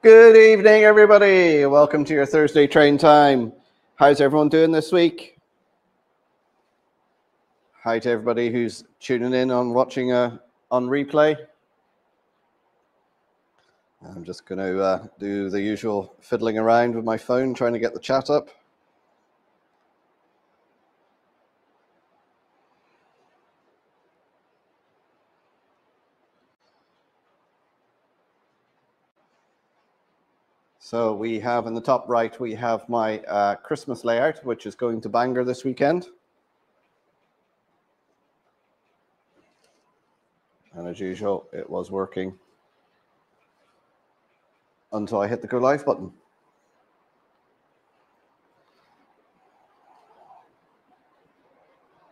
Good evening, everybody. Welcome to your Thursday train time. How's everyone doing this week? Hi to everybody who's tuning in on watching on replay. I'm just going to do the usual fiddling around with my phone, trying to get the chat up. So we have in the top right, we have my Christmas layout, which is going to Bangor this weekend. And as usual, it was working until I hit the go live button.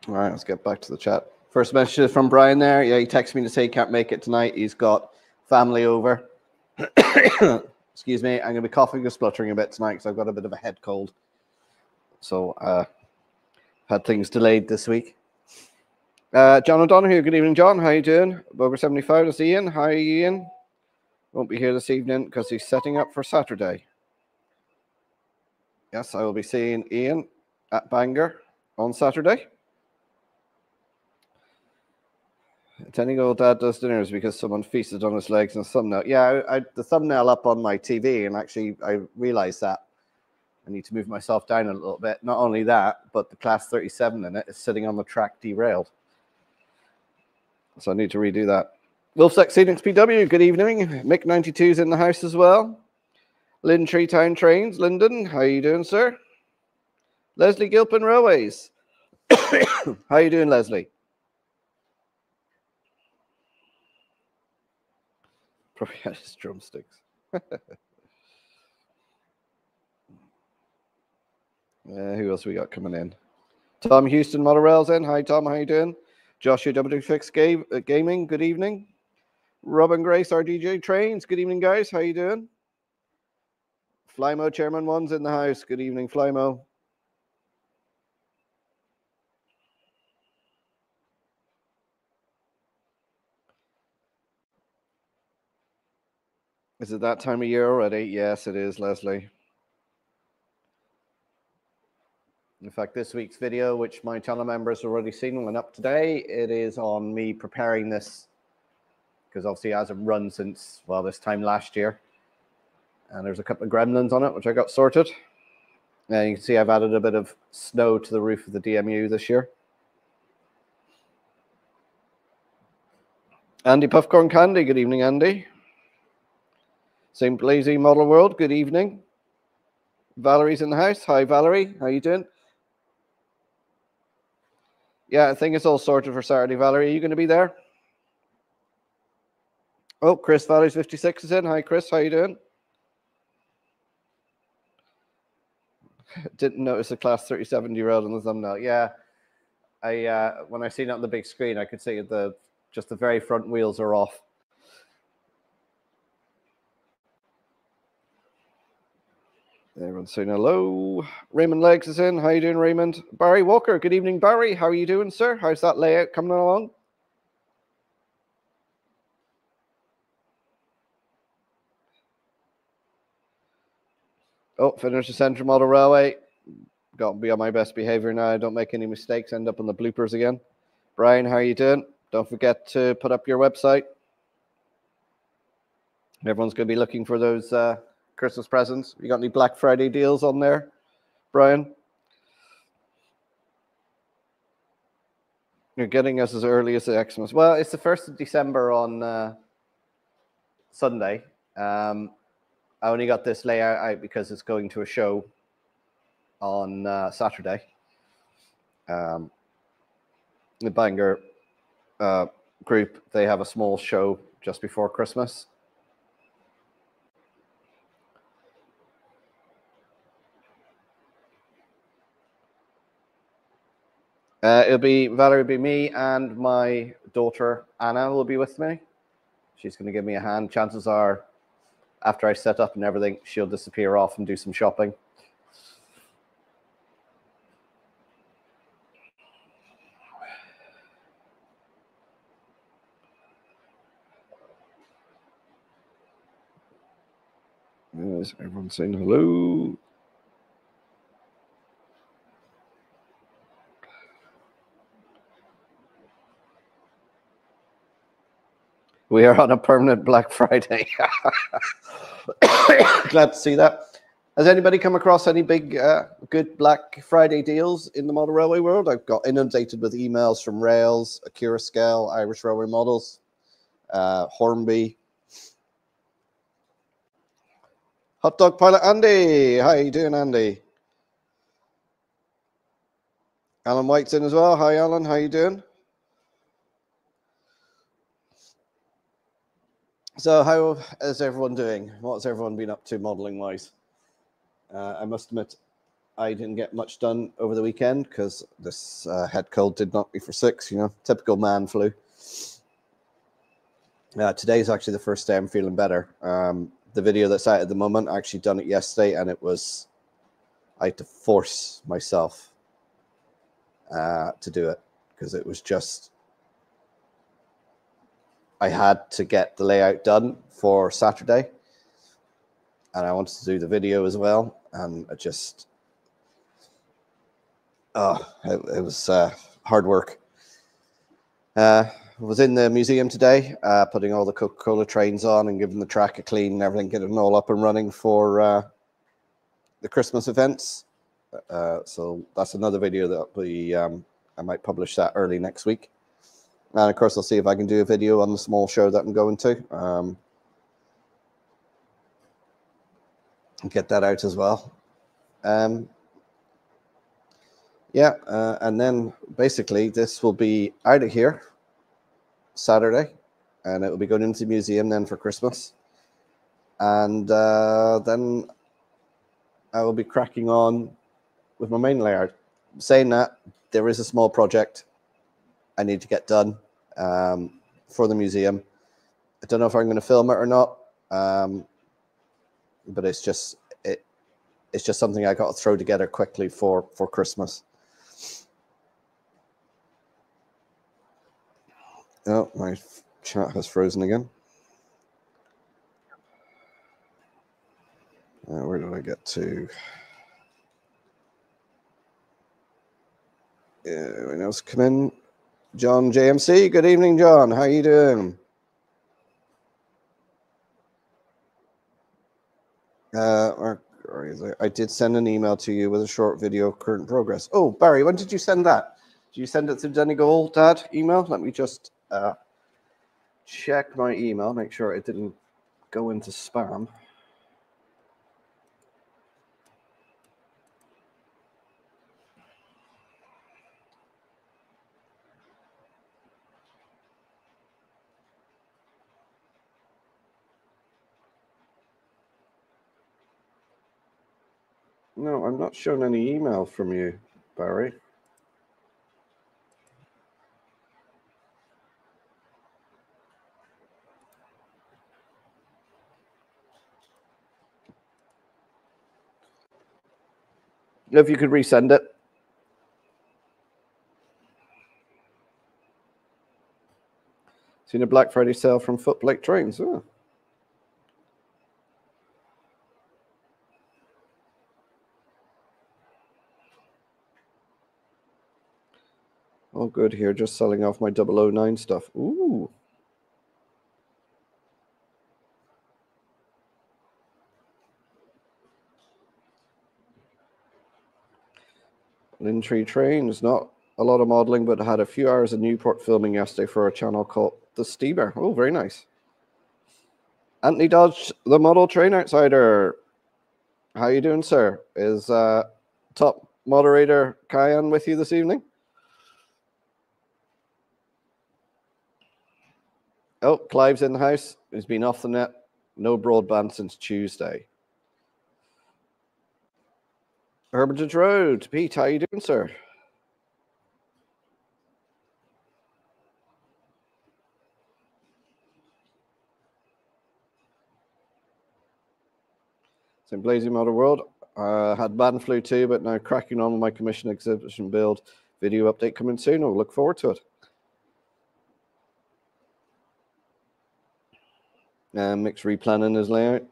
All right, let's get back to the chat. First message from Brian there. Yeah, he texted me to say he can't make it tonight. He's got family over. Excuse me, I'm going to be coughing and spluttering a bit tonight because I've got a bit of a head cold. So, had things delayed this week. John O'Donoghue, good evening, John. How you doing? Over 75, that's Ian. Hi, Ian. Won't be here this evening because he's setting up for Saturday. Yes, I will be seeing Ian at Bangor on Saturday. Donegal Dad does dinners because someone feasted on his legs in a thumbnail. Yeah, I the thumbnail up on my TV, and actually I realized that I need to move myself down a little bit. Not only that, but the Class 37 in it is sitting on the track derailed. So I need to redo that. Wolfsack Scenics PW, good evening. Mick 92's in the house as well. Lynn Treetown Trains, Lyndon, how you doing, sir? Leslie Gilpin Railways. How you doing, Leslie? Probably had his drumsticks. Who else we got coming in? Tom Houston Monorail's in. Hi, Tom. How you doing? Joshua W6 Gaming. Good evening. Robin Grace, our DJ Trains. Good evening, guys. How you doing? Flymo Chairman One's in the house. Good evening, Flymo. Is it that time of year already? Yes, it is, Leslie. In fact, this week's video, which my channel members have already seen, went up today. It is on me preparing this because obviously it hasn't run since, well, this time last year. And there's a couple of gremlins on it, which I got sorted. And you can see I've added a bit of snow to the roof of the DMU this year. Andy Puffcorn Candy, good evening, Andy. St. Blazy Model World, good evening. Valerie's in the house. Hi, Valerie. How you doing? Yeah, I think it's all sorted for Saturday, Valerie. Are you going to be there? Oh, Chris Valley's 56 is in. Hi, Chris. How you doing? Didn't notice the Class 37 derailed on the thumbnail. Yeah, when I seen it on the big screen, I could see just the very front wheels are off. Everyone's saying hello. Raymond Legs is in. How you doing, Raymond? Barry Walker. Good evening, Barry. How are you doing, sir? How's that layout coming along? Oh, finish the Central Model Railway. Got to be on my best behavior now. Don't make any mistakes. End up on the bloopers again. Brian, how are you doing? Don't forget to put up your website. Everyone's going to be looking for those Christmas presents. You got any Black Friday deals on there, Brian? You're getting us as early as the Xmas. Well, it's the 1st of December on Sunday. I only got this layout out because it's going to a show on Saturday. The Bangor group, they have a small show just before Christmas. Valerie will be me and my daughter Anna will be with me. She's going to give me a hand. Chances are, after I set up and everything, she'll disappear off and do some shopping. Is everyone saying hello? We are on a permanent Black Friday. Glad to see that. Has anybody come across any big, good Black Friday deals in the model railway world? I've got inundated with emails from Rails, Acura Scale, Irish Railway Models, Hornby. Hot Dog Pilot Andy. How you doing, Andy? Alan White's in as well. Hi, Alan. How you doing? So how is everyone doing? What's everyone been up to modeling-wise? I must admit, I didn't get much done over the weekend because this head cold did knock me for 6, you know, typical man flu. Today's actually the first day I'm feeling better. The video that's out at the moment, I actually done it yesterday, and it was, I had to force myself to do it because it was just, I had to get the layout done for Saturday, and I wanted to do the video as well, and I just, it was hard work. I was in the museum today, putting all the Coca-Cola trains on and giving the track a clean and everything, getting it all up and running for the Christmas events. So that's another video that we, I might publish that early next week. And of course, I'll see if I can do a video on the small show that I'm going to. Get that out as well. Yeah, and then basically this will be out of here Saturday, and it will be going into the museum then for Christmas. And then I will be cracking on with my main layout. Saying that, there is a small project I need to get done for the museum. I don't know if I'm going to film it or not, but it's just something I got to throw together quickly for Christmas. Oh, my chat has frozen again. Where did I get to? Anyone else come in? John JMC, good evening, John. How are you doing? I did send an email to you with a short video of current progress. Oh, Barry, when did you send that? Did you send it to Donegal Dad email? Let me just check my email, make sure it didn't go into spam. No, I'm not showing any email from you, Barry. If you could resend it. Seen a Black Friday sale from Footplate Trains. Oh. All good here, just selling off my 009 stuff. Ooh. Lintree Trains, not a lot of modeling, but I had a few hours of Newport filming yesterday for a channel called The Steamer. Oh, very nice. Anthony Dodge, the model train outsider. How you doing, sir? Is top moderator Kyan with you this evening? Oh, Clive's in the house. He's been off the net. No broadband since Tuesday. Hermitage Road. Pete, how you doing, sir? St. Blazing Model World. Had man flu too, but now cracking on with my commission exhibition build. Video update coming soon. I'll look forward to it. Mix replanning his layout.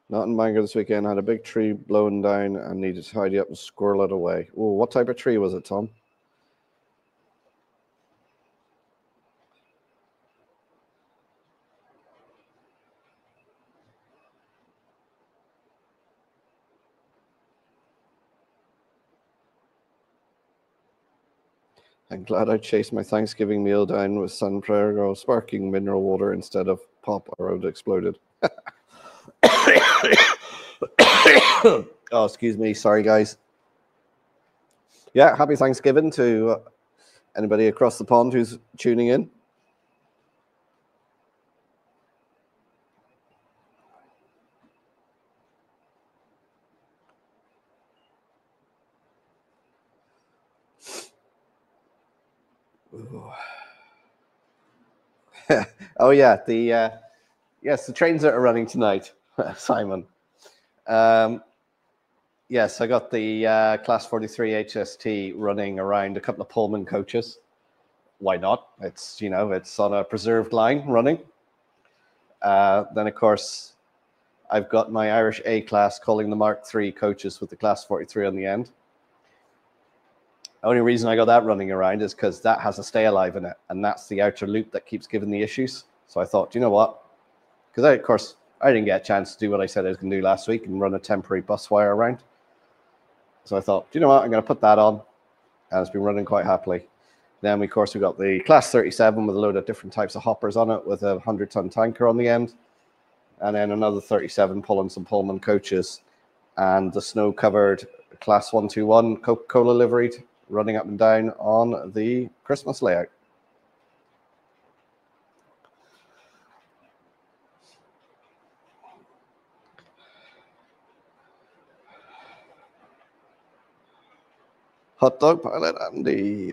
Not in Bangor this weekend. I had a big tree blown down and needed to tidy up and squirrel it away. Oh, what type of tree was it, Tom? I'm glad I chased my Thanksgiving meal down with sunflower sparkling mineral water instead of pop or I would have exploded. Oh, excuse me. Sorry, guys. Yeah, happy Thanksgiving to anybody across the pond who's tuning in. Oh yeah, yes, the trains that are running tonight, Simon. Yes, I got the Class 43 HST running around a couple of Pullman coaches. Why not? It's it's on a preserved line running. Then of course, I've got my Irish A class calling the Mark III coaches with the Class 43 on the end. The only reason I got that running around is because that has a stay alive in it, and that's the outer loop that keeps giving the issues. So I thought, you know what? Because of course, I didn't get a chance to do what I said I was going to do last week and run a temporary bus wire around. So I thought, you know what? I'm going to put that on, and it's been running quite happily. Then, of course, we got the Class 37 with a load of different types of hoppers on it with a 100-ton tanker on the end. And then another 37 pulling some Pullman coaches and the snow-covered Class 121 Coca-Cola liveried running up and down on the Christmas layout. Hot dog pilot Andy.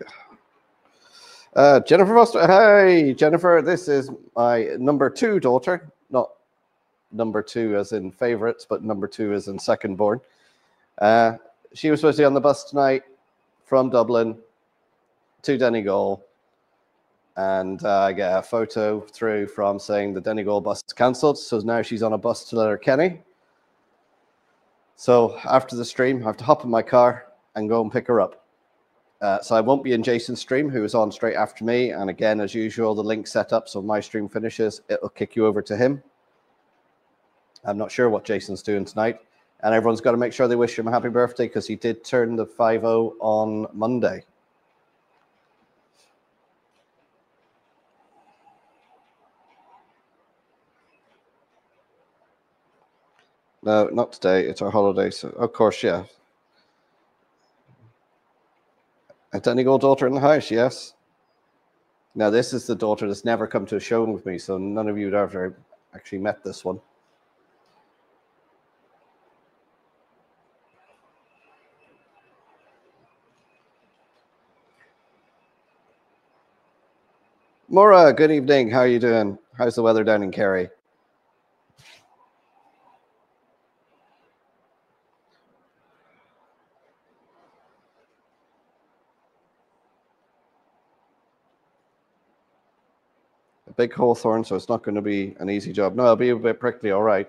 Jennifer Foster. Hey, Jennifer. This is my number 2 daughter. Not number 2 as in favorites, but number 2 as in second born. She was supposed to be on the bus tonight from Dublin to Donegal. And I get a photo through from saying the Donegal bus is cancelled. So now she's on a bus to Letterkenny. So after the stream, I have to hop in my car and go and pick her up. So I won't be in Jason's stream, who is on straight after me. And again, as usual, the link set up. So my stream finishes, it'll kick you over to him. I'm not sure what Jason's doing tonight. And everyone's got to make sure they wish him a happy birthday because he did turn the 50 on Monday. No, not today. It's our holiday. So, of course, yeah. A Donegal daughter in the house, yes. Now, this is the daughter that's never come to a show with me, so none of you would ever actually met this one. Maura, good evening. How are you doing? How's the weather down in Kerry? A big hawthorn, so it's not going to be an easy job. No, it'll be a bit prickly, all right.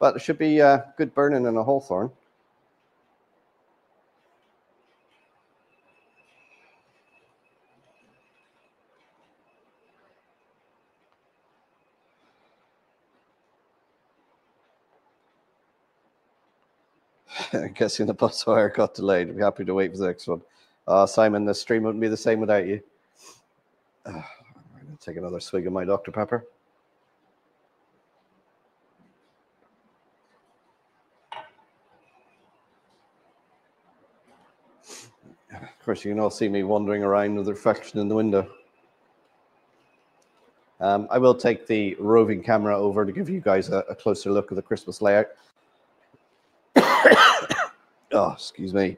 But it should be good burning in a hawthorn. I'm guessing the bus wire got delayed. I'll be happy to wait for the next one. Simon, the stream wouldn't be the same without you. I'm going to take another swig of my Dr. Pepper. Of course, you can all see me wandering around with the reflection in the window. I will take the roving camera over to give you guys a closer look at the Christmas layout. Oh, excuse me.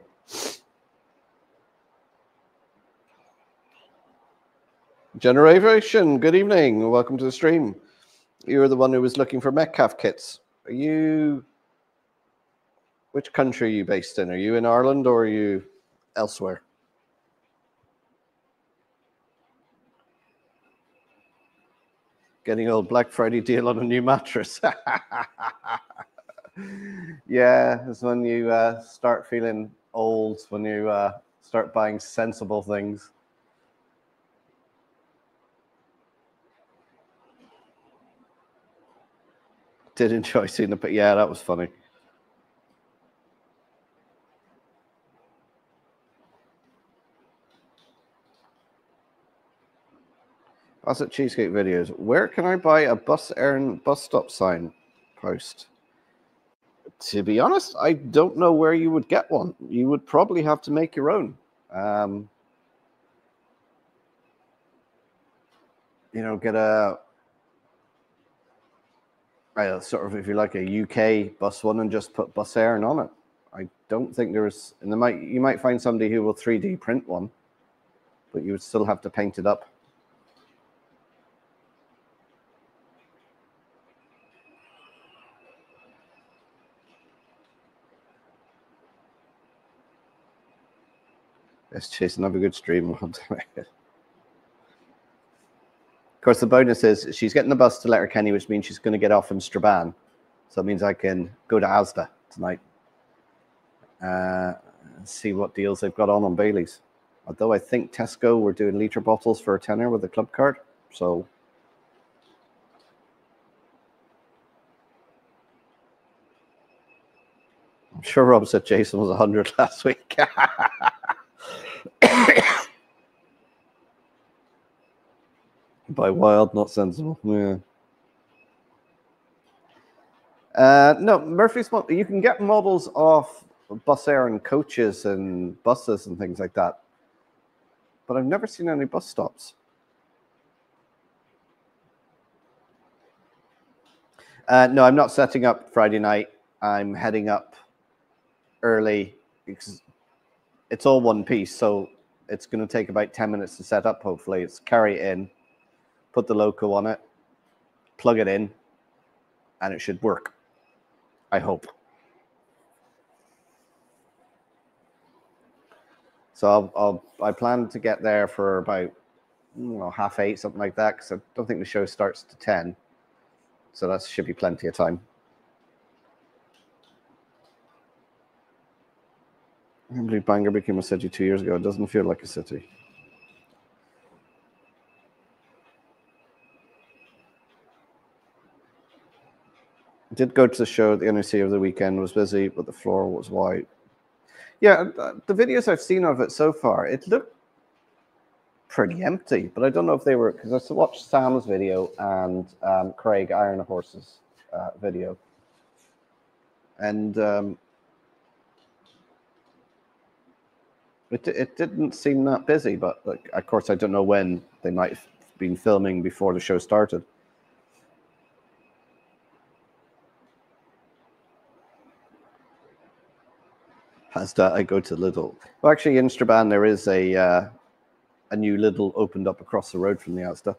Generation, good evening. Welcome to the stream. You're the one who was looking for Metcalf kits. Are you... Which country are you based in? Are you in Ireland or are you elsewhere? Getting old Black Friday deal on a new mattress. Yeah, it's when you start feeling old, when you start buying sensible things. Did enjoy seeing it, but yeah, that was funny. That's at Cheesecake Videos. Where can I buy a bus stop sign post? To be honest, I don't know where you would get one. You would probably have to make your own. You know, get a sort of, if you like, a UK bus one and just put Bus Éireann on it. I don't think there's, and you might find somebody who will 3D print one, but you would still have to paint it up. Let's chase another good stream. Of course, the bonus is she's getting the bus to Letterkenny, which means she's going to get off in Strabane. So it means I can go to Asda tonight. See what deals they've got on Bailey's. Although I think Tesco were doing litre bottles for a tenner with a club card. So I'm sure Rob said Jason was 100 last week. By wild, not sensible. Yeah. No, Murphy's. You can get models off Bus Éireann coaches and buses and things like that, but I've never seen any bus stops. No, I'm not setting up Friday night. I'm heading up early because it's all one piece, so it's going to take about 10 minutes to set up. Hopefully, it's carry it in, put the loco on it, plug it in, and it should work. I hope. So I plan to get there for about 8:30, something like that, because I don't think the show starts to 10. So that should be plenty of time. I can't believe Bangor became a city 2 years ago. It doesn't feel like a city. I did go to the show at the NEC over the weekend. Was busy, but the floor was white. Yeah, the videos I've seen of it so far, it looked pretty empty. But I don't know if they were, because I watched Sam's video and Craig Iron Horse's video, and it didn't seem that busy. But like, of course, I don't know when they might have been filming before the show started. Asda, I go to Lidl. Well, actually, in Strabane, there is a new Lidl opened up across the road from the Asda.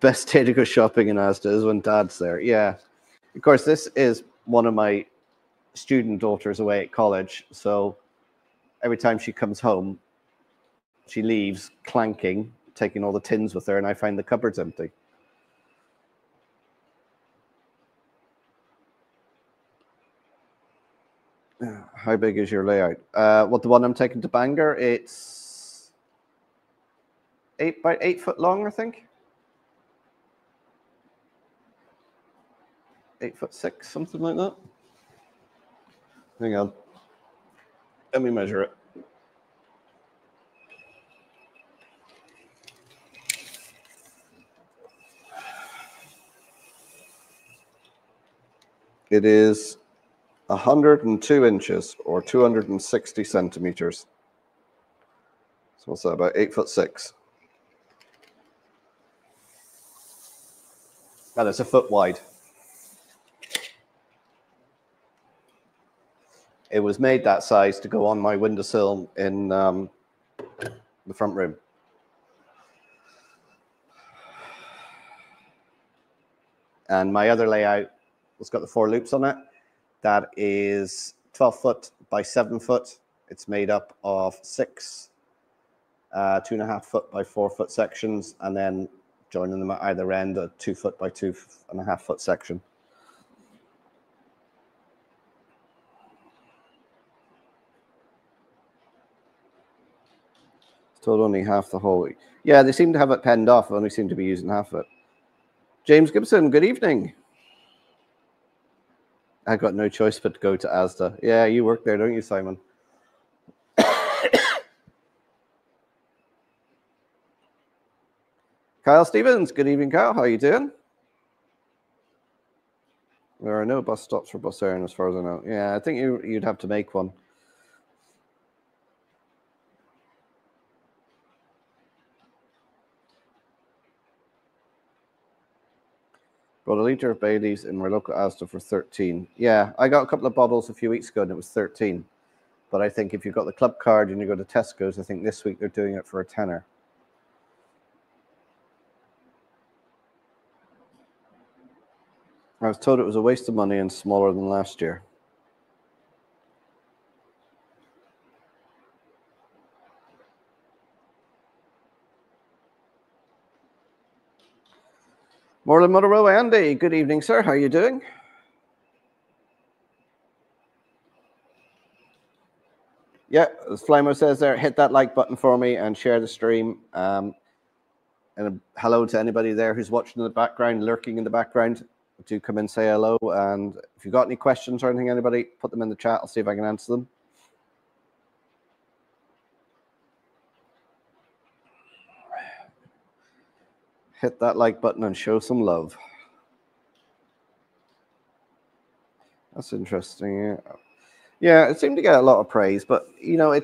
Best day to go shopping in Asda is when Dad's there. Yeah. Of course, this is one of my student daughters away at college. So every time she comes home, she leaves clanking, taking all the tins with her, and I find the cupboards empty. How big is your layout? The one I'm taking to Bangor, it's 8 by 8 foot long, I think. 8'6", something like that. Hang on. Let me measure it. It is 102 inches or 260 centimeters. So what's that, about 8'6"? And it's a foot wide. It was made that size to go on my windowsill in the front room. And my other layout, it's got the 4 loops on it. That is 12 foot by 7 foot. It's made up of 6 2.5 foot by 4 foot sections, and then joining them at either end, a 2 foot by 2.5 foot section. Told only half the whole week. Yeah, they seem to have it penned off. Only seem to be using half of it. James Gibson, good evening. I got no choice but to go to Asda. Yeah, you work there, don't you, Simon? Kyle Stevens, good evening, Kyle. How are you doing? There are no bus stops for bus Erin, as far as I know. Yeah, I think you'd have to make one. Bought a litre of Baileys in my local Asda for 13. Yeah, I got a couple of bottles a few weeks ago and it was 13. But I think if you've got the club card and you go to Tesco's, I think this week they're doing it for a tenner. I was told it was a waste of money and smaller than last year. Moreland Motor Railway, Andy, good evening, sir. How are you doing? Yeah, as Flymo says there, hit that like button for me and share the stream. And hello to anybody there who's watching in the background, lurking in the background. Do come in, say hello. And if you've got any questions or anything, anybody, put them in the chat. I'll see if I can answer them. Hit that like button and show some love. That's interesting. Yeah, it seemed to get a lot of praise, but you know,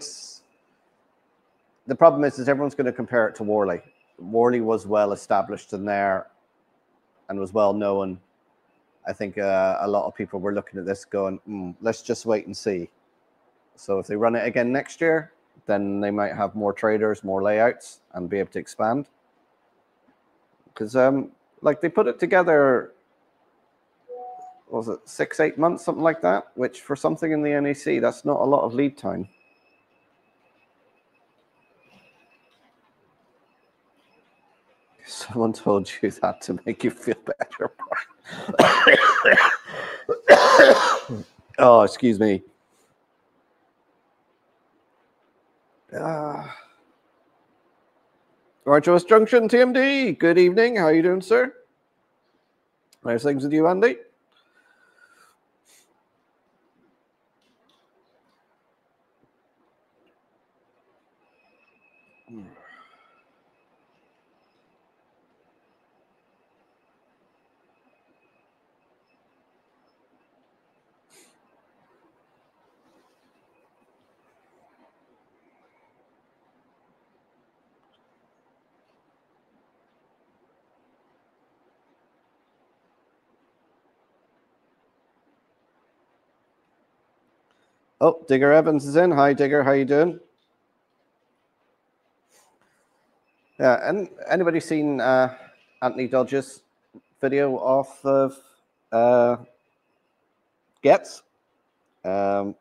the problem is everyone's going to compare it to Worley. Worley was well established in there and was well known. I think a lot of people were looking at this going, let's just wait and see. So if they run it again next year, then they might have more traders, more layouts, and be able to expand. Because like they put it together, what was it 6-8 months, something like that, which for something in the NEC, that's not a lot of lead time. Someone told you that to make you feel better. Oh, excuse me. Archos Junction, TMD, good evening. How are you doing, sir? Nice things with you, Andy. Oh, Digger Evans is in. Hi, Digger. How you doing? Yeah, and anybody seen Anthony Dodge's video off of Gets? I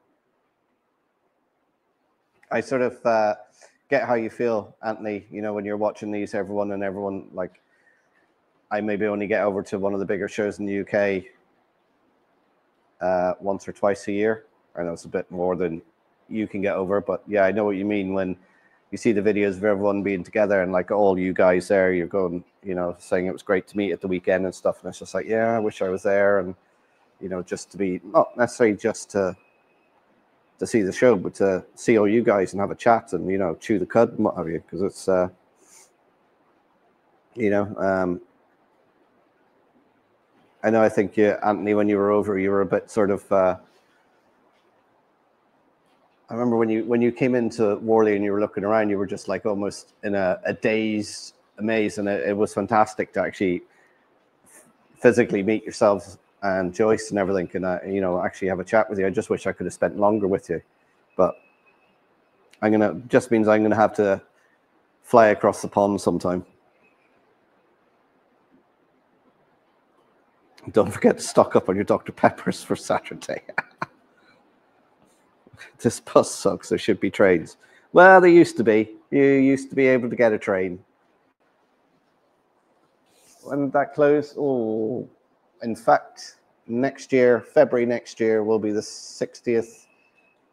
sort of get how you feel, Anthony. You know, when you're watching these, everyone like, I maybe only get over to one of the bigger shows in the UK once or twice a year. I know it's a bit more than you can get over, but yeah, I know what you mean when you see the videos of everyone being together and like all you guys there, you're going, you know, saying it was great to meet at the weekend and stuff. And it's just like, yeah, I wish I was there. And, you know, just to be, not necessarily just to see the show, but to see all you guys and have a chat and, you know, chew the cud and what have you. Because it's, you know, I know, I think you, Anthony, when you were over, you were a bit sort of, I remember when you came into Worley and you were looking around, you were just like almost in a dazed amaze, and it was fantastic to actually physically meet yourselves and Joyce and everything, and you know, actually have a chat with you. I just wish I could have spent longer with you, but just means I'm gonna have to fly across the pond sometime. Don't forget to stock up on your Dr. Peppers for Saturday. This bus sucks. There should be trains. Well, there used to be. You used to be able to get a train. When did that close? Oh, in fact, next year, February next year, will be the 60th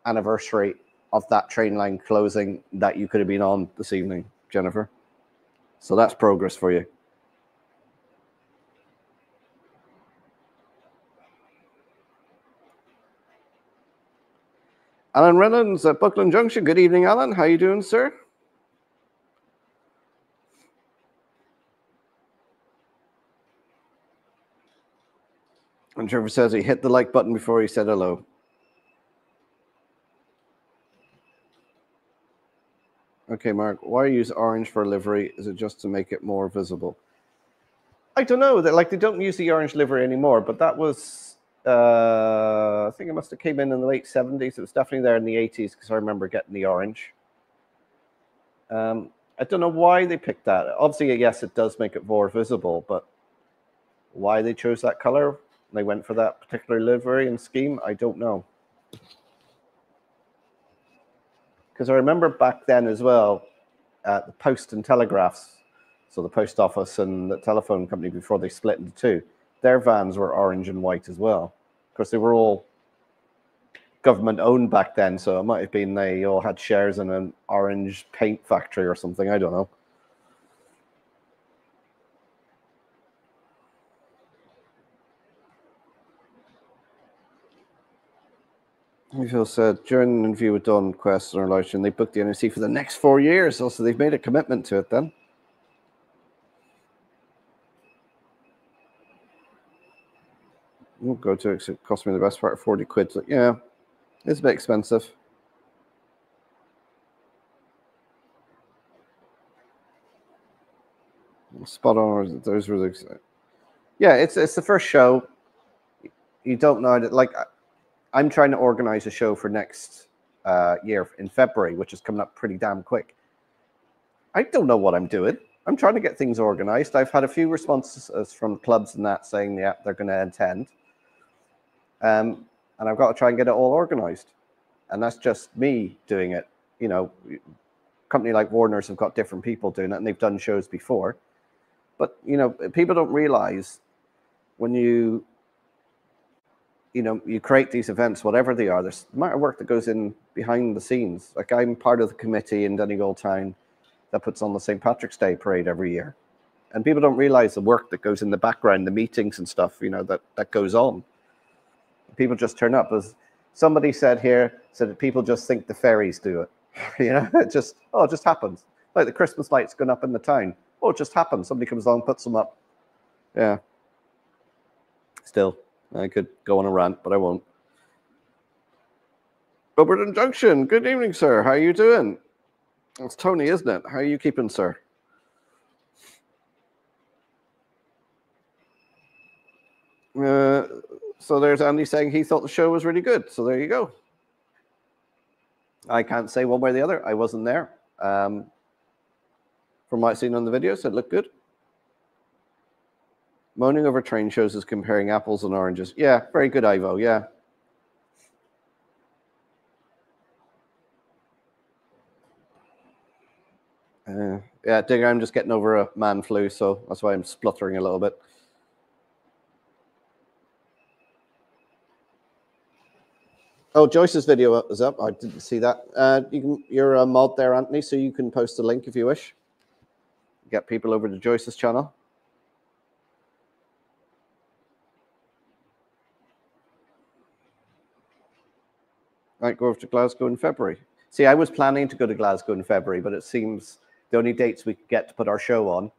anniversary of that train line closing that you could have been on this evening, Jennifer. So that's progress for you. Alan Reynolds at Buckland Junction. Good evening, Alan. How you doing, sir? And Trevor says he hit the like button before he said hello. Okay, Mark, why use orange for livery? Is it just to make it more visible? I don't know. They don't use the orange livery anymore, but that was, I think it must have came in the late 70s. It was definitely there in the 80s because I remember getting the orange. I don't know why they picked that. Obviously, yes, it does make it more visible, but why they chose that color, they went for that particular livery and scheme, I don't know. Because I remember back then as well, the Post and Telegraphs, so the post office and the telephone company before they split into two, their vans were orange and white as well. Of course, they were all government owned back then, so it might have been they all had shares in an orange paint factory or something, I don't know. Phil said, during an interview with Dawn Quest and Elisha, they booked the NOC for the next 4 years. Also, they've made a commitment to it then. Won't go to it, it cost me the best part of 40 quid. So, yeah, it's a bit expensive. Spot on. Those were the... Yeah, it's the first show. You don't know. Like, I'm trying to organize a show for next year in February, which is coming up pretty damn quick. I don't know what I'm doing. I'm trying to get things organized. I've had a few responses from clubs and that saying, yeah, they're going to attend. And I've got to try and get it all organized. And that's just me doing it. You know, a company like Warner's have got different people doing it, and they've done shows before. But, you know, people don't realize when you create these events, whatever they are, there's the amount of work that goes in behind the scenes. Like, I'm part of the committee in Donegal Town that puts on the St. Patrick's Day parade every year. And people don't realize the work that goes in the background, the meetings and stuff, you know, that goes on. People just turn up. As somebody said here, said that people just think the fairies do it. You know, it just happens. Like the Christmas lights going up in the town. Oh, it just happens. Somebody comes along, puts them up. Yeah. Still, I could go on a rant, but I won't. Oberton Junction. Good evening, sir. How are you doing? It's Tony, isn't it? How are you keeping, sir? So there's Andy saying he thought the show was really good. So there you go. I can't say one way or the other. I wasn't there. From what I've seen on the videos, it looked good. Moaning over train shows is comparing apples and oranges. Yeah, very good, Ivo. Yeah. Yeah, Digger, I'm just getting over a man flu, so that's why I'm spluttering a little bit. Oh, Joyce's video is up. I didn't see that. You're a mod there, Anthony, so you can post a link if you wish. Get people over to Joyce's channel. Might go over to Glasgow in February. See, I was planning to go to Glasgow in February, but it seems the only dates we get to put our show on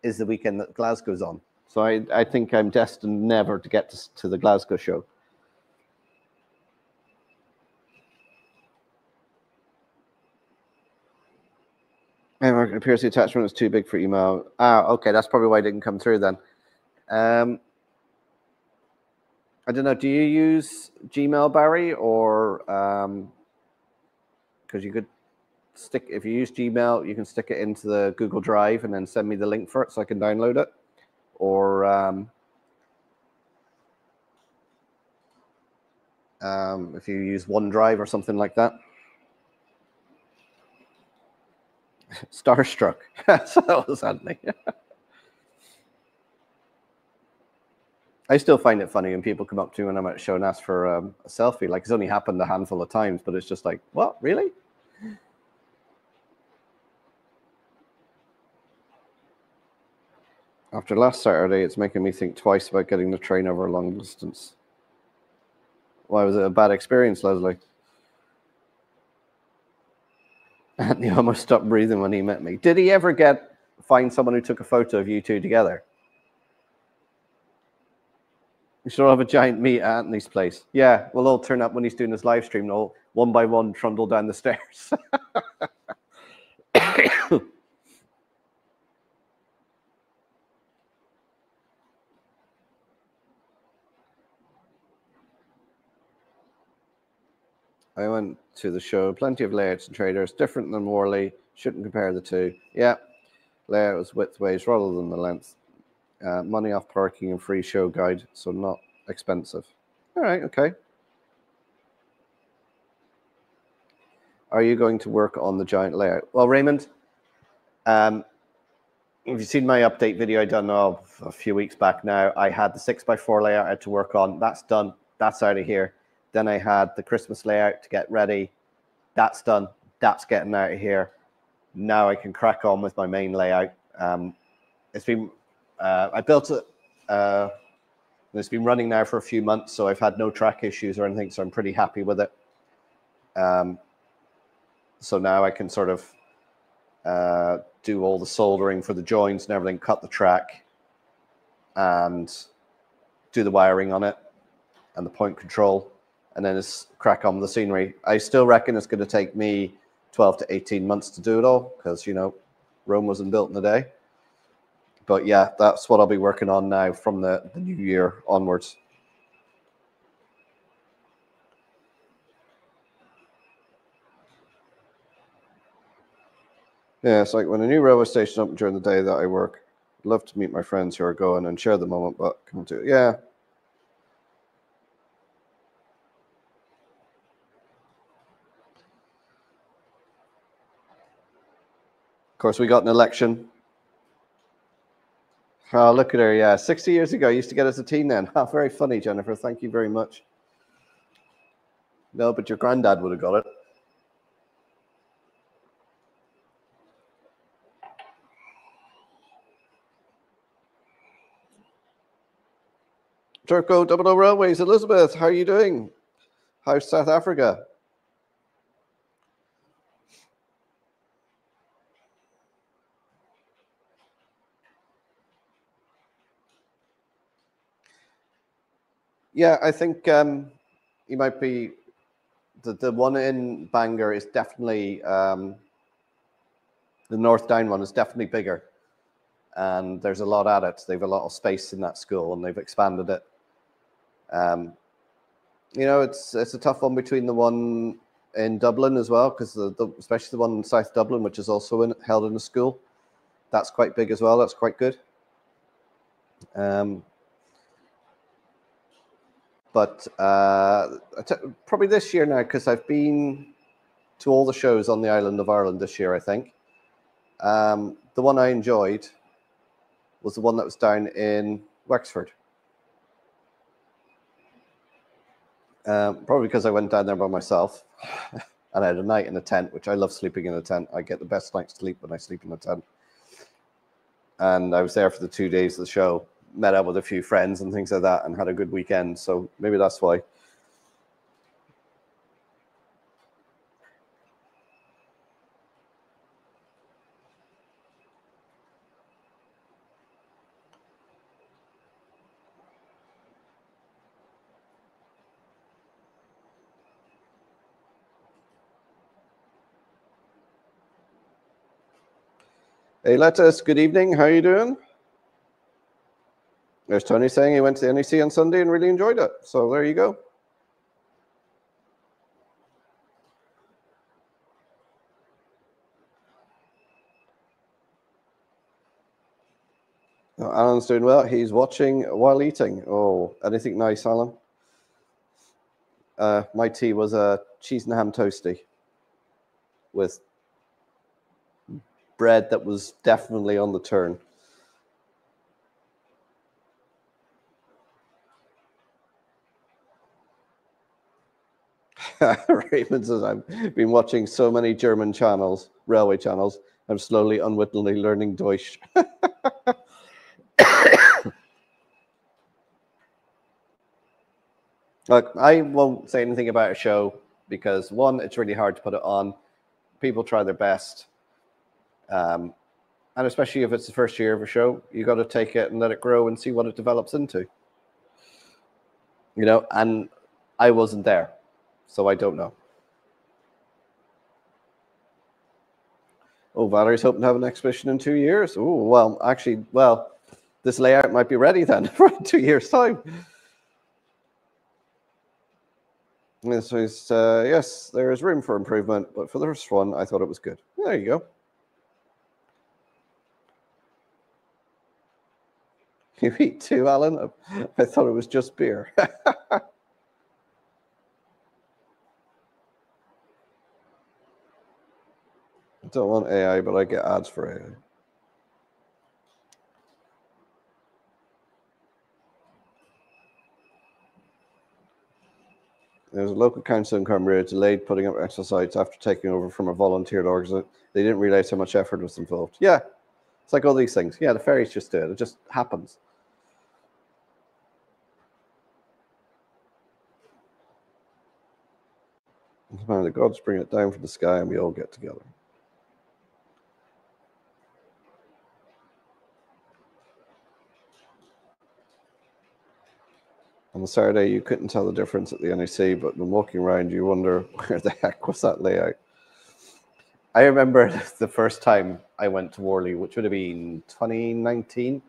is the weekend that Glasgow's on. So I think I'm destined never to get to the Glasgow show. It appears the attachment was too big for email. Okay, that's probably why it didn't come through then. I don't know. Do you use Gmail, Barry, or because you could stick, if you use Gmail, you can stick it into the Google Drive and then send me the link for it so I can download it. Or if you use OneDrive or something like that. Starstruck. So that was Anthony. I still find it funny when people come up to me when I'm at a show and ask for a selfie. Like, it's only happened a handful of times, but it's just like, what, really? After last Saturday, it's making me think twice about getting the train over a long distance. Why, was it a bad experience, Leslie? Anthony almost stopped breathing when he met me. Did he ever find someone who took a photo of you two together? We should all have a giant meet at Anthony's place. Yeah, we'll all turn up when he's doing his live stream and all one by one trundle down the stairs. I went to the show, plenty of layouts and traders, different than Worley. Shouldn't compare the two. Yeah, layout was widthways rather than the length. Money off parking and free show guide, so not expensive. All right, okay. Are you going to work on the giant layout? Well, Raymond, if you've seen my update video I done a few weeks back now, I had the 6x4 layout I had to work on. That's done. That's out of here. Then I had the Christmas layout to get ready. That's done. That's getting out of here. Now I can crack on with my main layout. It's been, I built it, it's been running now for a few months, so I've had no track issues or anything, so I'm pretty happy with it. So now I can sort of do all the soldering for the joints and everything, cut the track, and do the wiring on it and the point control, and then just crack on with the scenery. I still reckon it's going to take me 12 to 18 months to do it all, because, you know, Rome wasn't built in a day. But yeah, that's what I'll be working on now from the new year onwards. Yeah, it's like when a new railway station opens during the day that I work, I'd love to meet my friends who are going and share the moment, but come to it. Yeah. Of course, we got an election. Oh, look at her. Yeah, 60 years ago, I used to get us a teen then. Oh, very funny, Jennifer. Thank you very much. No, but your granddad would have got it. Turco Double O Railways, Elizabeth, how are you doing? How's South Africa? Yeah, I think you might be, the one in Bangor is definitely, the North Down one is definitely bigger. And there's a lot at it. They've a lot of space in that school and they've expanded it. You know, it's a tough one between the one in Dublin as well, because especially the one in South Dublin, which is also held in a school. That's quite big as well. That's quite good. But probably this year now, because I've been to all the shows on the island of Ireland this year, I think. The one I enjoyed was the one that was down in Wexford. Probably because I went down there by myself and I had a night in a tent, which I love sleeping in a tent. I get the best night's sleep when I sleep in a tent. And I was there for the 2 days of the show, met up with a few friends and things like that, and had a good weekend. So maybe that's why. Hey, Lettuce, good evening. How are you doing? There's Tony saying he went to the NEC on Sunday and really enjoyed it. So there you go. Oh, Alan's doing well. He's watching while eating. Oh, anything nice, Alan? My tea was a cheese and ham toasty with bread that was definitely on the turn. Raymond says, I've been watching so many German channels, railway channels. I'm slowly, unwittingly learning Deutsch. Look, I won't say anything about a show because, one, it's really hard to put it on. People try their best. And especially if it's the first year of a show, you got to take it and let it grow and see what it develops into. You know, and I wasn't there, so I don't know. Oh, Valerie's hoping to have an exhibition in 2 years. Oh, well, actually, well, this layout might be ready then for 2 years' time. This is, yes, there is room for improvement, but for the first one, I thought it was good. There you go. You eat too, Alan? I thought it was just beer. I don't want AI, but I get ads for AI. There's a local council in Cumbria delayed putting up exercise after taking over from a volunteer organization. They didn't realize how much effort was involved. Yeah, it's like all these things. Yeah, the ferries just do it. It just happens. Man, the gods bring it down from the sky and we all get together. On the Saturday, you couldn't tell the difference at the NEC, but when walking around, you wonder where the heck was that layout. I remember the first time I went to Worley, which would have been 2019,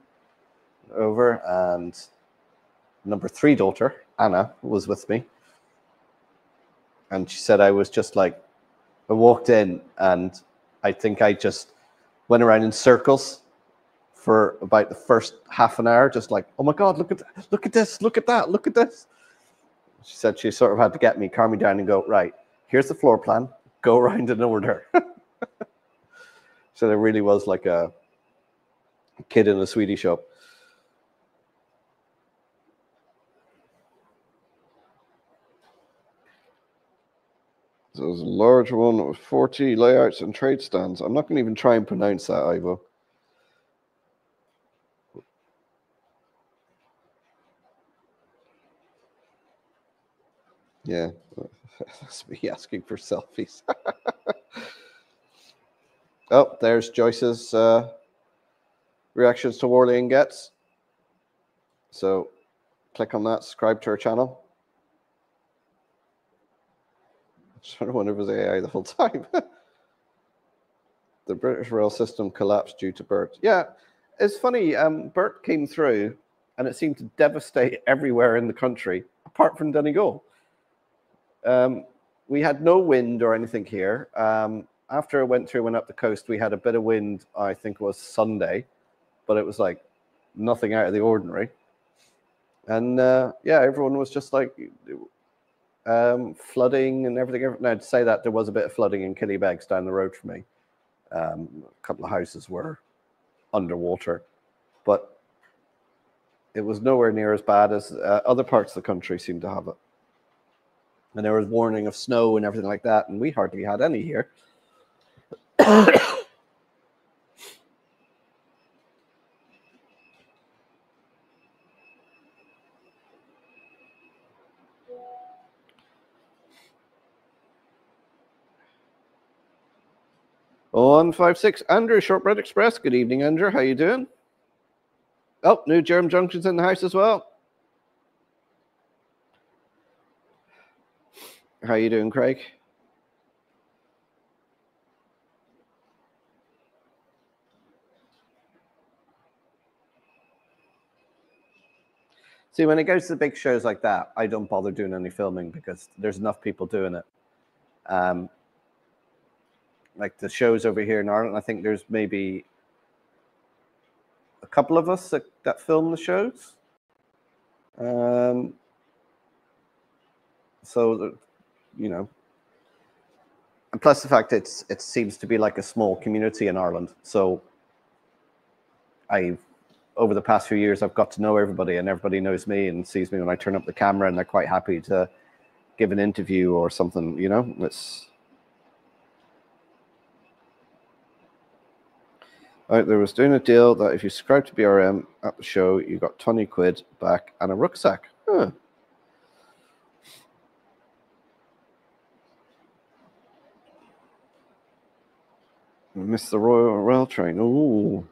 over, and number 3 daughter, Anna, was with me. And she said I was just like, I walked in and I think I just went around in circles for about the first half an hour, just like, oh my God, look at this, look at that, look at this. She said she sort of had to get me, calm me down and go, right, here's the floor plan, go around in order. So there really was like a kid in a sweetie shop. So there's a large one with 40 layouts and trade stands. I'm not going to even try and pronounce that, Ivo. Yeah, that's me asking for selfies. Oh, there's Joyce's reactions to Worley and Gets. So click on that, subscribe to her channel. I'm trying to wonder if it was AI the whole time. The British rail system collapsed due to Bert. Yeah, it's funny. Bert came through and it seemed to devastate everywhere in the country, apart from Donegal. We had no wind or anything here. After it went up the coast, we had a bit of wind, I think it was Sunday, but it was like nothing out of the ordinary. And yeah, everyone was just like flooding and everything. Now, to say that, there was a bit of flooding in Killybegs down the road from me. A couple of houses were underwater, but it was nowhere near as bad as other parts of the country seemed to have it. And there was warning of snow and everything like that, and we hardly had any here. Oh, 156, Andrew, Shortbread Express. Good evening, Andrew. How you doing? Oh, new Germ Junction's in the house as well. How you doing, Craig? See, when it goes to the big shows like that, I don't bother doing any filming because there's enough people doing it. Like the shows over here in Ireland, I think there's maybe a couple of us that film the shows. So, you know, and plus the fact it seems to be like a small community in Ireland. So over the past few years, I've got to know everybody and everybody knows me and sees me when I turn up the camera and they're quite happy to give an interview or something, you know. It's there was doing a deal that if you subscribe to BRM at the show, you got 20 quid back and a rucksack. Huh. Missed the Royal Rail train. Ooh.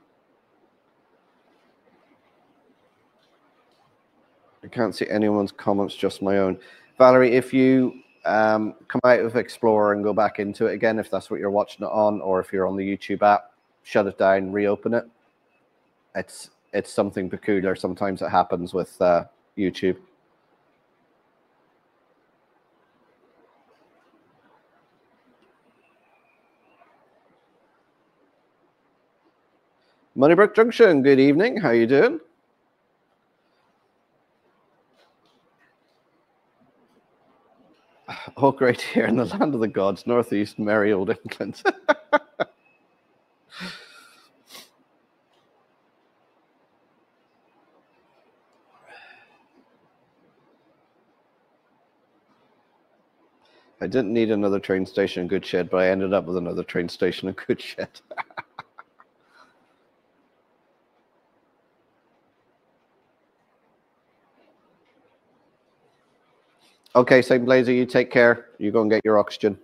I can't see anyone's comments, just my own. Valerie, if you come out of Explorer and go back into it again, if that's what you're watching it on, or if you're on the YouTube app, shut it down, reopen it. It's something peculiar. Sometimes it happens with YouTube. Moneybrook Junction, good evening. How you doing? Oh, great, here in the land of the gods, northeast, merry old England. I didn't need another train station in Goodshed, but I ended up with another train station in Goodshed. Okay, St. Blazer, you take care. You go and get your oxygen.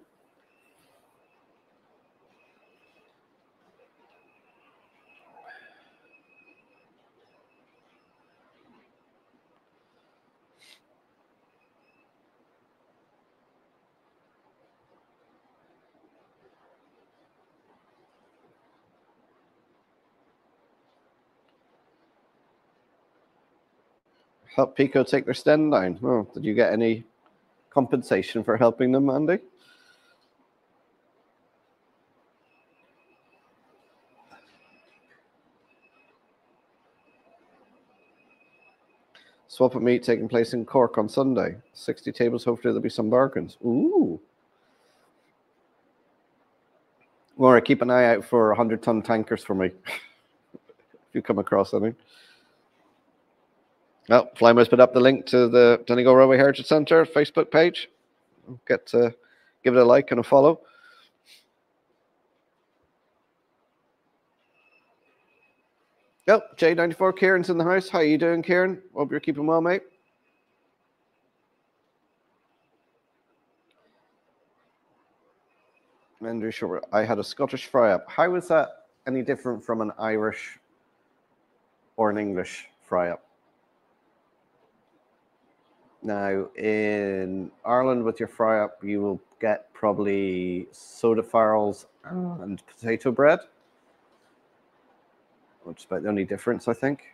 Help Pico take their stand down. Oh, did you get any compensation for helping them, Andy? Swap at meet taking place in Cork on Sunday. 60 tables. Hopefully there'll be some bargains. Ooh. Laura, keep an eye out for 100-ton tankers for me. If you come across any. Well, Flymo's put up the link to the Donegal Railway Heritage Centre Facebook page. Get to give it a like and a follow. Oh, J94, Kieran's in the house. How you doing, Kieran? Hope you're keeping well, mate. Andrew Short, I had a Scottish fry-up. How is that any different from an Irish or an English fry-up? Now, in Ireland, with your fry-up, you will get probably soda farls and potato bread, which is about the only difference, I think.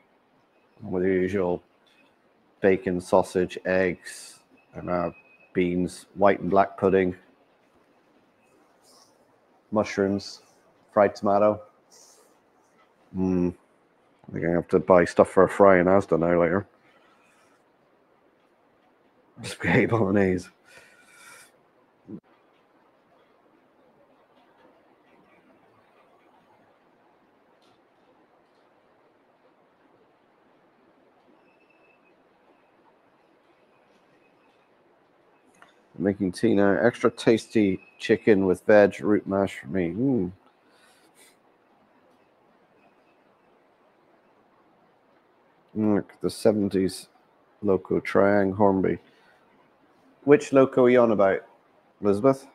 With the usual bacon, sausage, eggs, and beans, white and black pudding, mushrooms, fried tomato. I think I have to buy stuff for a fry in Asda now later. Spaghetti bolognese. Making tea now. Extra tasty chicken with veg root mash for me. Look, the 70s loco Triang Hornby. Which loco are you on about, Elizabeth?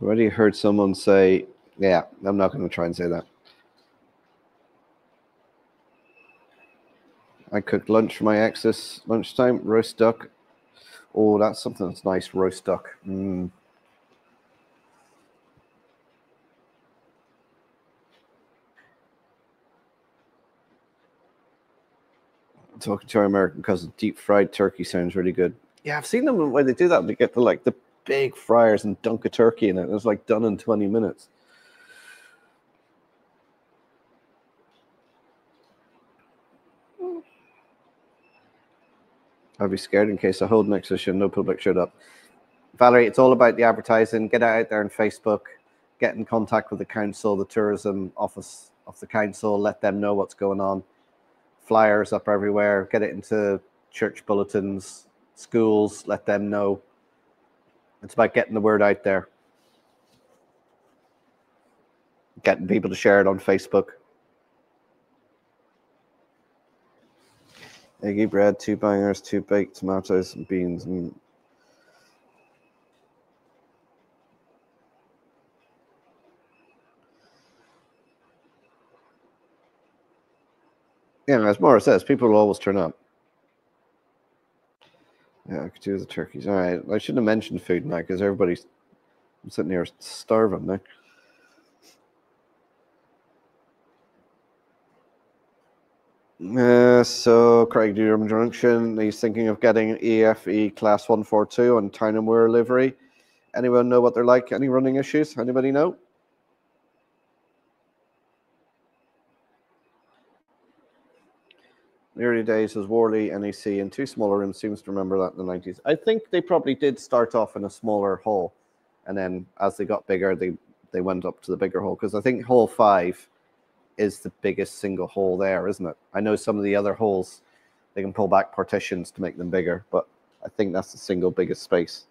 Already heard someone say, yeah, I'm not going to try and say that. I cooked lunch for my exes lunchtime, roast duck. Oh, that's something that's nice, roast duck. Talking to our American cousin, deep fried turkey sounds really good. Yeah, I've seen them when they do that. They get the big fryers and dunk a turkey in it. It's like done in 20 minutes. I'd be scared in case I hold next to no public showed up. Valerie, it's all about the advertising. Get out there on Facebook. Get in contact with the council, the tourism office of the council. Let them know what's going on. flyers up everywhere, get it into church bulletins, schools, let them know. It's about getting the word out there, getting people to share it on Facebook. Eggy bread, 2 bangers, 2 baked tomatoes and beans. Yeah, as Maura says, people will always turn up. Yeah, I could do the turkeys. All right, I shouldn't have mentioned food now because everybody's sitting here starving now. So Craig Durham Junction, he's thinking of getting EFE Class 142 on Town and Weir livery. Anyone know what they're like? Any running issues? Anybody know? The early days was Worley, NEC, and 2 smaller rooms. Seems to remember that in the 90s. I think they probably did start off in a smaller hall, and then as they got bigger, they went up to the bigger hall, because I think Hall 5 is the biggest single hall there, isn't it? I know some of the other halls, they can pull back partitions to make them bigger, but I think that's the single biggest space.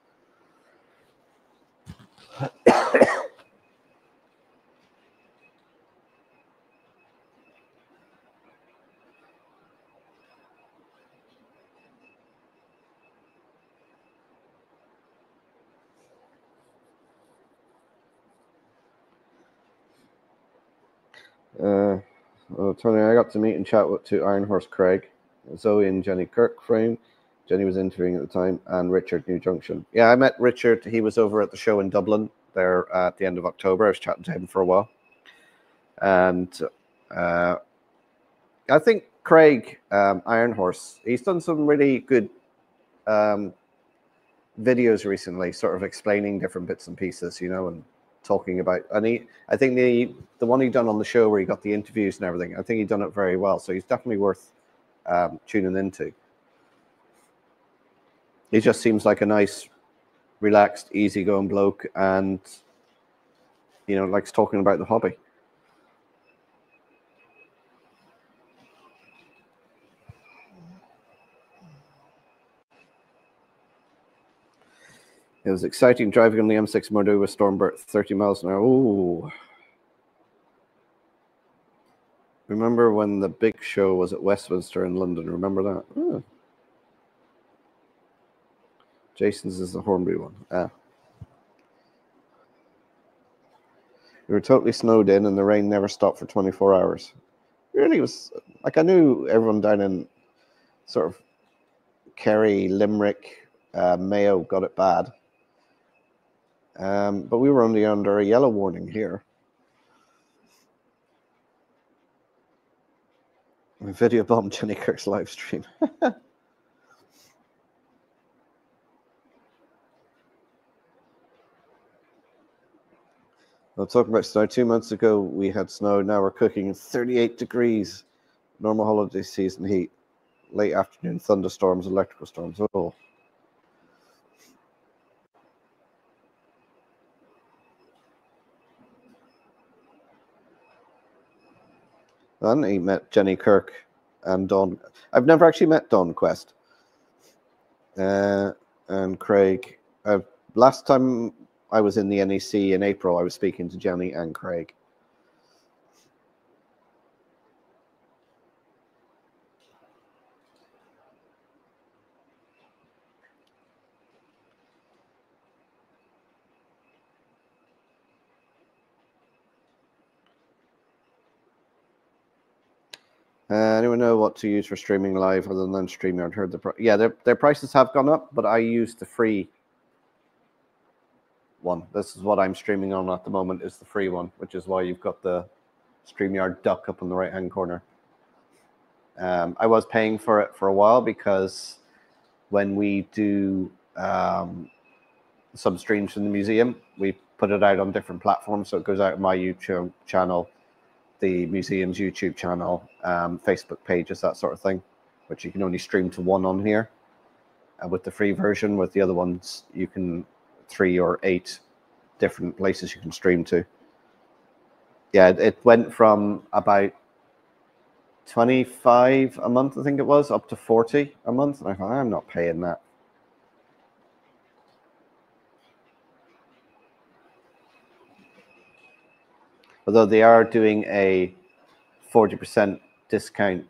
Tony, I got to meet and chat to Iron Horse Craig, Zoe and Jenny Kirk frame. Jenny was interviewing at the time, and Richard New Junction. Yeah, I met Richard. He was over at the show in Dublin there at the end of October. I was chatting to him for a while. And I think Craig, Iron Horse, he's done some really good videos recently, sort of explaining different bits and pieces, you know, and talking about, and I think the one he done on the show where he got the interviews and everything, I think he done it very well. So he's definitely worth tuning into. He just seems like a nice, relaxed, easygoing bloke, and you know, likes talking about the hobby. It was exciting driving on the M6 Murdo with Stormbird 30 miles an hour. Ooh. Remember when the big show was at Westminster in London? Remember that? Oh. Jason's is the Hornby one. Ah. We were totally snowed in, and the rain never stopped for 24 hours. It really was, like, I knew everyone down in sort of Kerry, Limerick, Mayo got it bad. But we were only under a yellow warning here. Video bomb Jenny Kirk's live stream. I'm talking about snow. 2 months ago, we had snow. Now we're cooking 38 degrees. Normal holiday season heat. Late afternoon thunderstorms, electrical storms. Oh. And he met Jenny Kirk and Don. I've never actually met Don Quest. And Craig. Last time I was in the NEC in April, I was speaking to Jenny and Craig. Anyone know what to use for streaming live other than StreamYard? Heard their prices have gone up, but I use the free one. This is what I'm streaming on at the moment, is the free one, which is why you've got the StreamYard duck up in the right hand corner. I was paying for it for a while because when we do some streams from the museum, we put it out on different platforms. So it goes out on my YouTube channel, the museum's YouTube channel, Facebook pages, that sort of thing, which you can only stream to one on here. And with the free version, with the other ones, you can 3 or 8 different places you can stream to. Yeah, it went from about $25 a month, I think it was, up to $40 a month. And I thought, I'm not paying that. Although they are doing a 40% discount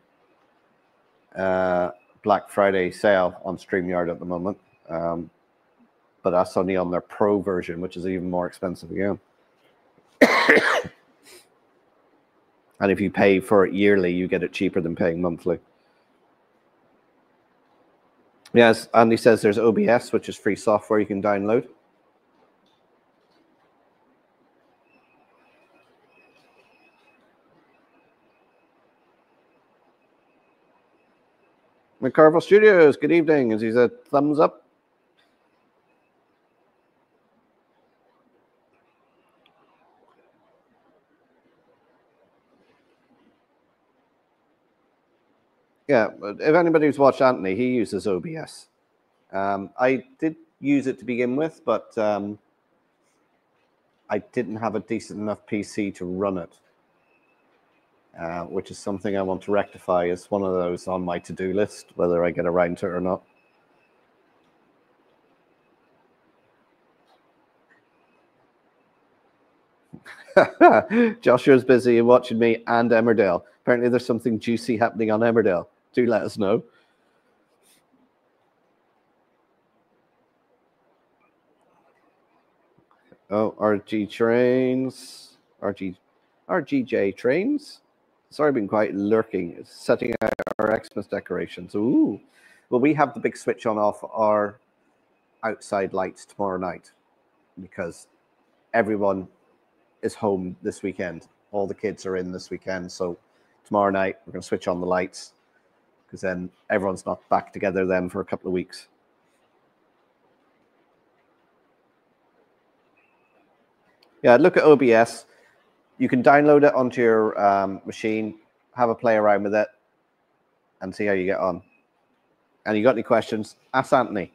Black Friday sale on StreamYard at the moment. But that's only on their Pro version, which is even more expensive again. And if you pay for it yearly, you get it cheaper than paying monthly. Yes, Andy says there's OBS, which is free software you can download. McCarville Studios, good evening. As he said, thumbs up. Yeah, if anybody's watched Anthony, he uses OBS. I did use it to begin with, but I didn't have a decent enough PC to run it, which is something I want to rectify. It's one of those on my to-do list, whether I get around to it or not. Joshua's busy watching me and Emmerdale. Apparently there's something juicy happening on Emmerdale. Do let us know. Oh, RGJ trains. Sorry, I've been quite lurking. It's setting out our Xmas decorations. Ooh. Well, we have the big switch on off our outside lights tomorrow night because everyone is home this weekend. All the kids are in this weekend. So tomorrow night, we're going to switch on the lights because then everyone's not back together then for a couple of weeks. Yeah, look at OBS. You can download it onto your machine, have a play around with it, and see how you get on. And you got any questions, ask Anthony.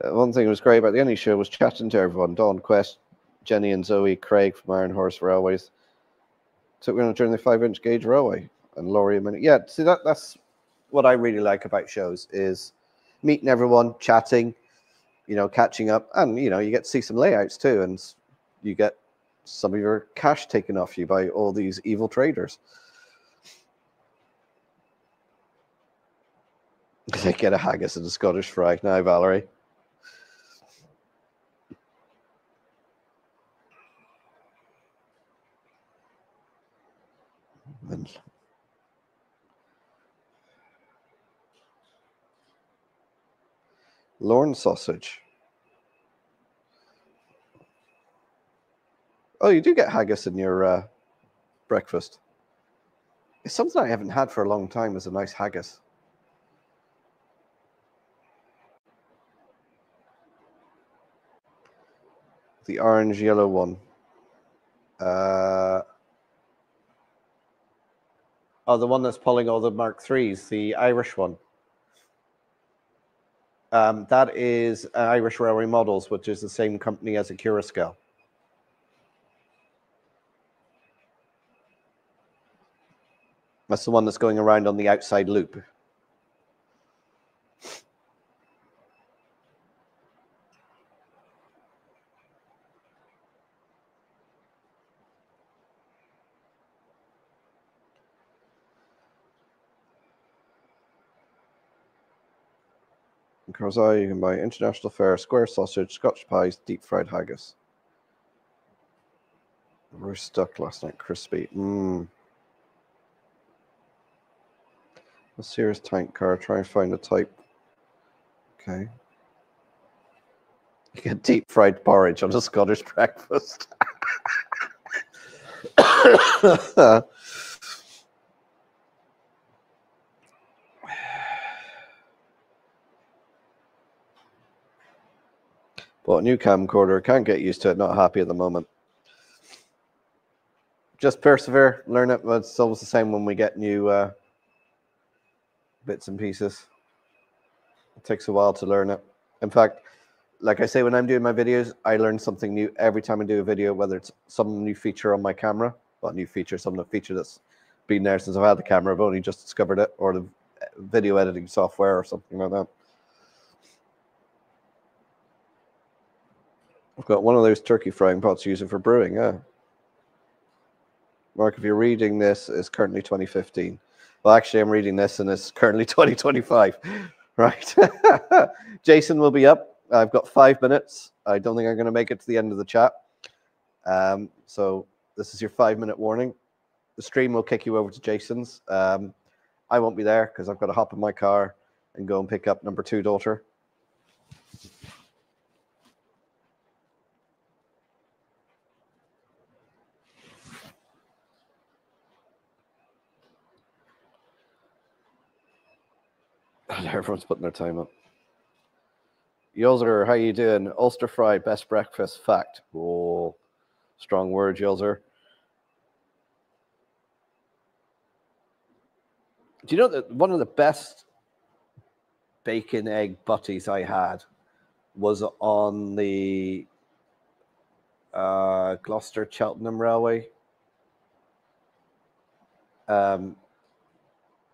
One thing that was great about the Annie show was chatting to everyone. Dawn, Quest, Jenny and Zoe, Craig from Iron Horse Railways. Took me on a journey the 5-inch gauge railway. And Laurie a minute. Yeah, see, that's what I really like about shows is meeting everyone, chatting, catching up. And, you get to see some layouts too. And you get some of your cash taken off you by all these evil traders. They get a haggis and a Scottish fry now, Valerie. And Lorne sausage. Oh, you do get haggis in your breakfast. It's something I haven't had for a long time, is a nice haggis. The orange yellow one. Oh, the one that's pulling all the Mark IIIs, the Irish one. That is Irish Railway Models, which is the same company as a Curascal. That's the one that's going around on the outside loop. In Carzai, you can buy international fare, square sausage, Scotch pies, deep fried haggis. Roast duck last night, crispy. A Sears tank car. Try and find a type. Okay. You get deep fried porridge on a Scottish breakfast. Bought a new camcorder. Can't get used to it. Not happy at the moment. Just persevere. Learn it. It's always the same when we get new bits and pieces. It takes a while to learn it. In fact, like I say, when I'm doing my videos, I learn something new every time I do a video, whether it's some new feature on my camera, well, new feature, some feature that's been there since I've had the camera, I've only just discovered it, or the video editing software or something like that. I've got one of those turkey frying pots using for brewing, yeah. Mark, if you're reading this, it's currently 2015. Well, actually, I'm reading this and it's currently 2025. Right. Jason will be up. I've got 5 minutes. I don't think I'm going to make it to the end of the chat. So this is your 5-minute warning. The stream will kick you over to Jason's. I won't be there because I've got to hop in my car and go and pick up number 2 daughter. Everyone's putting their time up. Yulzer, how you doing? Ulster fry, best breakfast fact. Oh, strong word, Yulzer. Do you know that one of the best bacon egg butties I had was on the Gloucester Cheltenham Railway?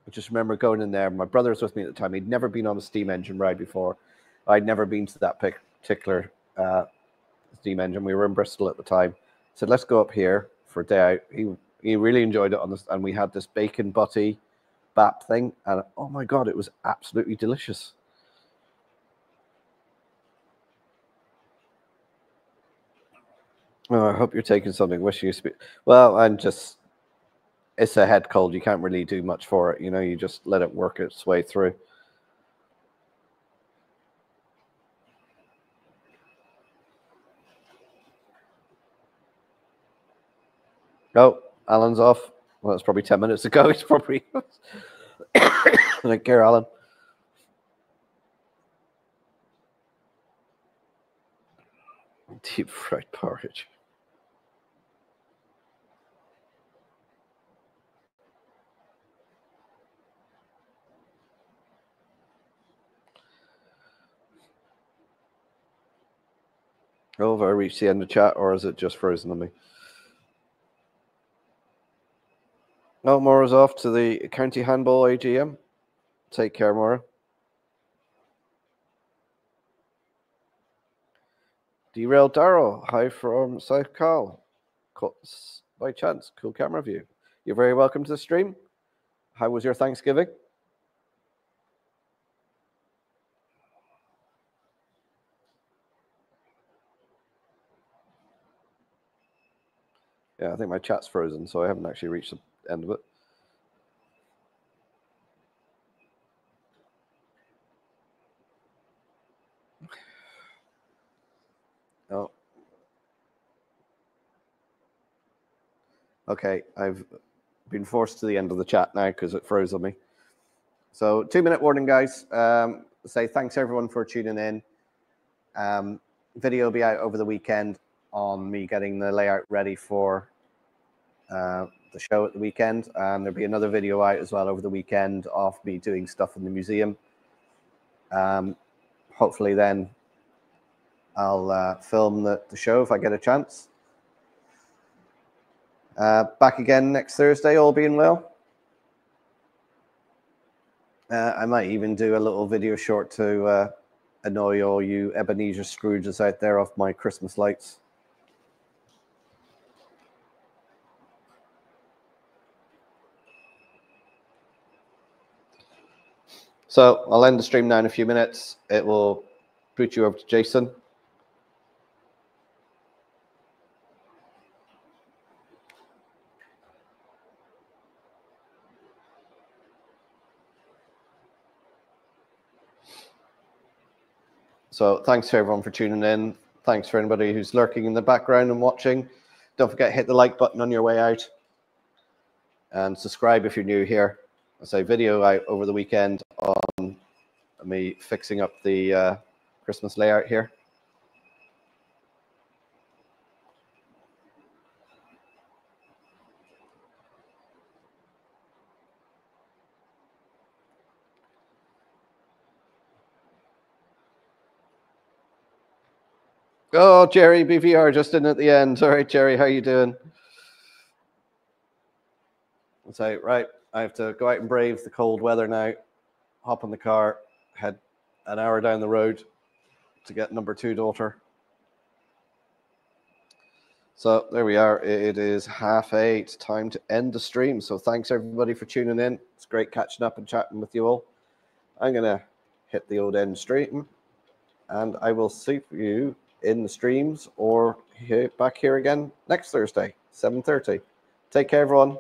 I just remember going in there. My brother was with me at the time. He'd never been on a steam engine ride before. I'd never been to that particular steam engine. We were in Bristol at the time. Said, let's go up here for a day out. He really enjoyed it on this, and we had this bacon butty bap thing, and oh my god, it was absolutely delicious. Oh, I hope you're taking something. Wishing you speak. Well, I'm just. It's a head cold. You can't really do much for it. You know, you just let it work its way through. Oh, Alan's off. Well, it's probably 10 minutes ago. He's probably. Like, care, Alan. Deep fried porridge. Oh, have I reached the end of chat, or is it just frozen on me? No, Maura's off to the County Handball AGM. Take care, Maura. Derailed Darrow. Hi from South Cal. By chance, cool camera view. You're very welcome to the stream. How was your Thanksgiving? Yeah, I think my chat's frozen, so I haven't actually reached the end of it. Oh. Okay, I've been forced to the end of the chat now because it froze on me. So 2-minute warning, guys. Say thanks everyone for tuning in. Video will be out over the weekend on me getting the layout ready for the show at the weekend, and there'll be another video out as well over the weekend of me doing stuff in the museum. Hopefully then I'll film the show if I get a chance. Back again next Thursday, all being well. I might even do a little video short to annoy all you Ebenezer Scrooges out there of my Christmas lights. So I'll end the stream now in a few minutes. It will put you over to Jason. So thanks to everyone for tuning in. Thanks for anybody who's lurking in the background and watching. Don't forget to hit the like button on your way out. And subscribe if you're new here. I say video out over the weekend on me fixing up the Christmas layout here. Oh, Jerry, BVR just in at the end. All right, Jerry, how you doing? So, right, I have to go out and brave the cold weather now, hop in the car, head an hour down the road to get number 2 daughter. So there we are. It is 8:30. Time to end the stream. So thanks everybody for tuning in. It's great catching up and chatting with you all. I'm going to hit the old end stream, and I will see you in the streams or back here again next Thursday, 7:30. Take care, everyone.